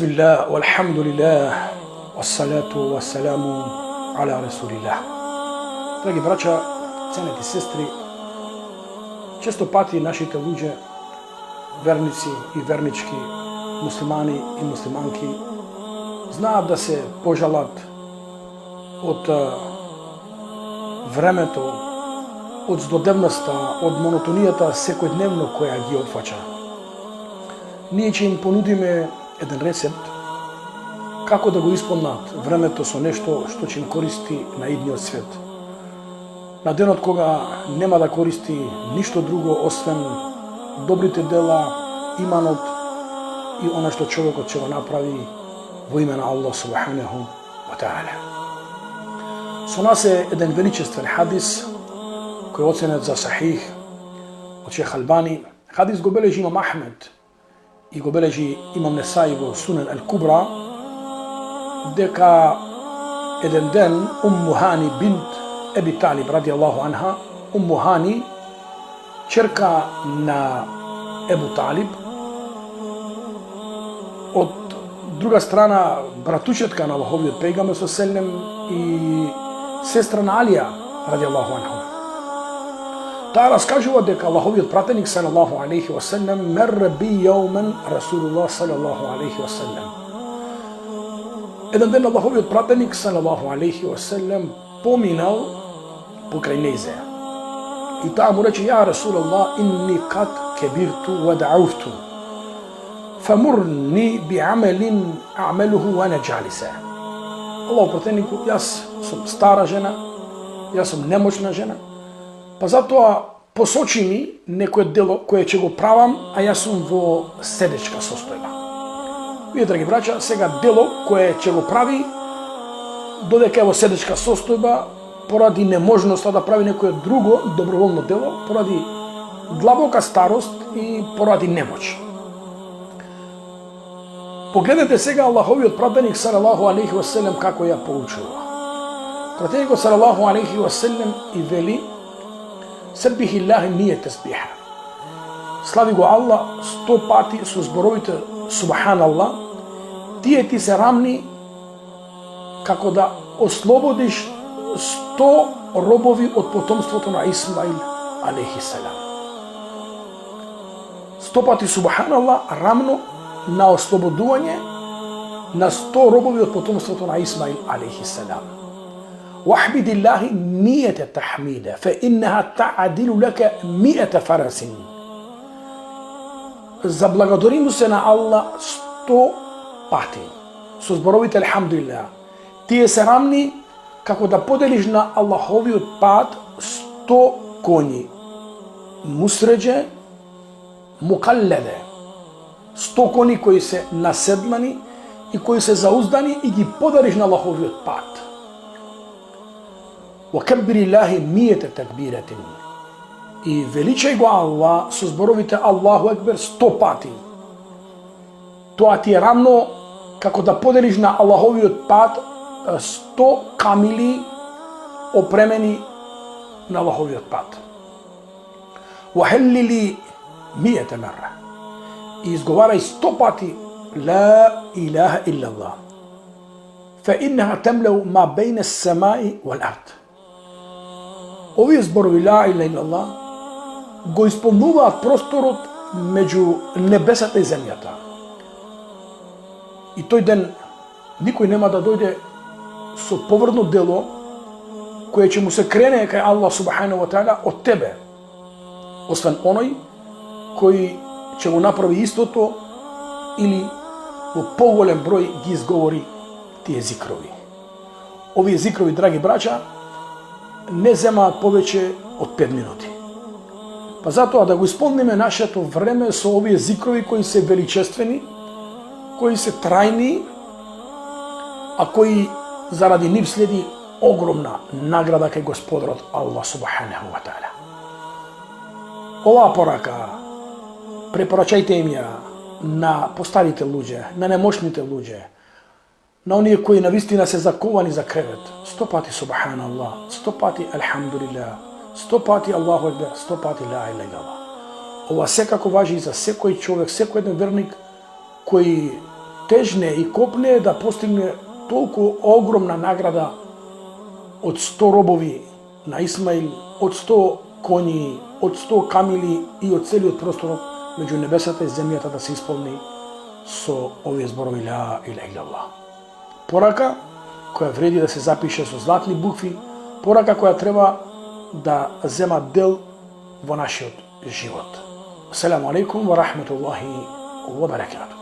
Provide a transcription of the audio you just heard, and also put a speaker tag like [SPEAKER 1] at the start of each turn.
[SPEAKER 1] Bismillah, walhamdulillah, wassalatu wassalamu ala rasulillah. Драги браќа, ценети сестри, често пати нашите луѓе, верници и вернички, муслимани и муслиманки, знаат да се пожалат од времето, од здодевноста, од монотонијата секојдневно која ги опфаќа. Ние ќе им понудиме еден рецепт како да го исполнат времето со нешто што ќе им користи на идниот свет. На денот кога нема да користи ништо друго освен добрите дела, иманот и она што човекот ќе го направи во име на Аллах субханаху ва таала. Со нас е еден величествен хадис кој е оценет за сахих од Шех Албани. Хадис го бележи имам Ахмед и го бележи имам Несаи во Сунен Ал-Кубра, дека еден ден Умму Хани бинт Еби Талиб ради Аллаху анха, Умму Хани, черка на Ебу Талиб, од друга страна братучетка на Аллаховиот пејгамбер селем и сестра на Алија ради Аллаху анха. Таа раскажува дека Аллаховиот пратеник салаллаху алейхи ва селем мерре би јаумен Расулуллах салаллаху алейхи ва селем. Еден ден Аллаховиот пратеник салаллаху алейхи ва селем поминал покрај незе. И таа му рече: ја Расулаллах, инни кад кебирту ва даауфту, фамурни би амелин а'мелуху ва ана џалиса. Аллахов пратенику, јас сум стара жена, јас сум немочна жена, па затоа посочи ми некое дело кое ќе го правам, а јас сум во седечка состојба. Вие, драги браќа, сега дело кое ќе го прави, додека е во седечка состојба, поради неможноста да прави некое друго доброволно дело, поради длабока старост и поради немоќ. Погледнете сега Аллаховиот пратеник салаллаху алейхи ва селем како ја поучува. Пратеникот салаллаху алейхи ва селем и вели: Саббихи Аллахи мие тесбиха. Слави го Аллах 100 пати со зборовите Субханаллах, тие ти се рамни како да ослободиш 100 робови од потомството на Исмаил алейхи салам. 100 пати Субханаллах рамно на ослободување на 100 робови од потомството на Исмаил алейхи салам. وَاحْمِدِ اللَّهِ مِيَّةَ تَحْمِيدًا فَإِنَّهَا تَعْدِلُ لَكَ 100 فَرَسٍ. Заблагодари му се на Аллах 100 пати со зборовите Алхамдулилlah. Тие се рамни како да поделиш на Аллаховиот пат 100 коњи. Мусреđe, мукалледе. 100 коњи кои се наседмани и кои се зауздани и ги подариш на Аллаховиот пат. وَكَبِّرِ اللَّهِ مِيَّةَ تَكْبِيرَةٍ. И величај го Аллах со зборовите Аллаху екбер 100 пати. Тоа ти е рамно како да поделиш на Аллаховиот пат 100 камили опремени на Аллаховиот пат. وَحَلِّلِ 100 مرة. И изговарај 100 пати لا إله إلا الله فإنها تملأ ما بين السماء والأرض. Овие зборови ла иляха илlallah го исполнуваат просторот меѓу небесата и земјата. И тој ден никој нема да дојде со поврдно дело кое ќе му се крене кај Аллах субханаху ва таала од тебе, освен оној кој ќе го направи истото или во поголем број ги изговори тие зикрови. Овие зикрови, драги браќа, не земаат повеќе од 5 минути. Па затоа да го исполниме нашето време со овие зикрови кои се величествени, кои се трајни, а кои заради нив следи огромна награда кај Господарот Аллах субханаху ва таала. Оваа порака препорачајте им ја на постарите луѓе, на немошните луѓе, на оние кои навистина се заковани за кревет. 100 пати Субханаллах, 100 пати Алхамдулилlah, 100 пати Аллаху екбер, 100 пати ла иляха илlallah. Ова секако важи и за секој човек, секој еден верник кој тежне и копне да постигне толку огромна награда од 100 робови на Исмаил, од 100 коњи, од 100 камили и од целиот простор меѓу небесата и земјата да се исполни со овие зборови ла илаха илаллах. Порака која вреди да се запише со златни букви, порака која треба да зема дел во нашиот живот. Ассаламу алейкум ва рахметуллахи ва баракатуh.